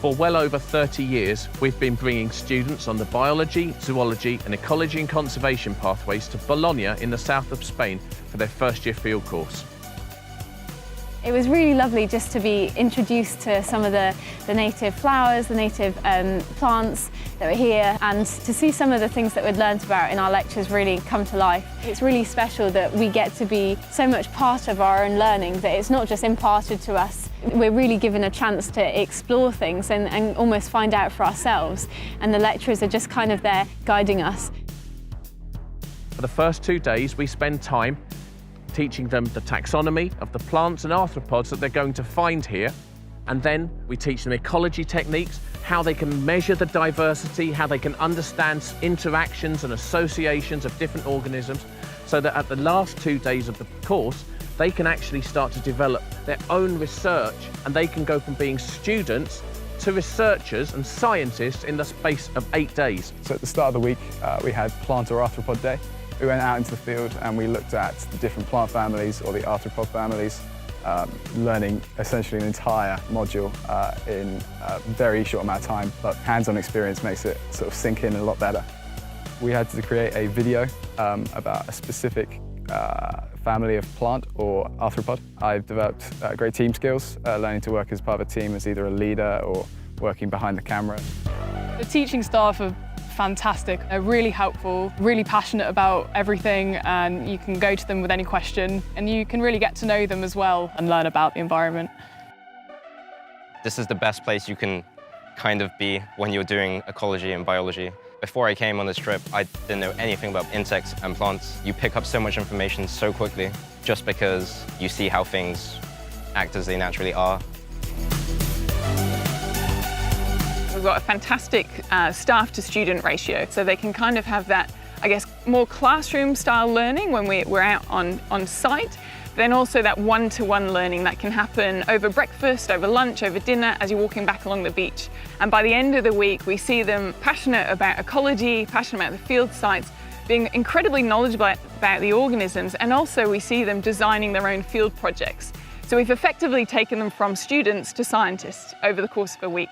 For well over 30 years, we've been bringing students on the biology, zoology and ecology and conservation pathways to Bologna in the south of Spain for their first year field course. It was really lovely just to be introduced to some of the native flowers, the native plants that were here, and to see some of the things that we'd learned about in our lectures really come to life. It's really special that we get to be so much part of our own learning, that it's not just imparted to us. We're really given a chance to explore things and almost find out for ourselves, and the lecturers are just kind of there guiding us. For the first 2 days, we spend time teaching them the taxonomy of the plants and arthropods that they're going to find here. And then we teach them ecology techniques, how they can measure the diversity, how they can understand interactions and associations of different organisms, so that at the last 2 days of the course, they can actually start to develop their own research, and they can go from being students to researchers and scientists in the space of 8 days. So at the start of the week, we had Plant or Arthropod Day. We went out into the field and we looked at the different plant families or the arthropod families, learning essentially an entire module in a very short amount of time, but hands-on experience makes it sort of sink in a lot better. We had to create a video about a specific family of plant or arthropod. I've developed great team skills, learning to work as part of a team as either a leader or working behind the camera. The teaching staff are fantastic. They're really helpful, really passionate about everything, and you can go to them with any question and you can really get to know them as well and learn about the environment. This is the best place you can kind of be when you're doing ecology and biology. Before I came on this trip, I didn't know anything about insects and plants. You pick up so much information so quickly just because you see how things act as they naturally are. We've got a fantastic staff to student ratio, so they can kind of have that, I guess, more classroom style learning when we're out on site, then also that one-to-one learning that can happen over breakfast, over lunch, over dinner, as you're walking back along the beach. And by the end of the week, we see them passionate about ecology, passionate about the field sites, being incredibly knowledgeable about the organisms, and also we see them designing their own field projects. So we've effectively taken them from students to scientists over the course of a week.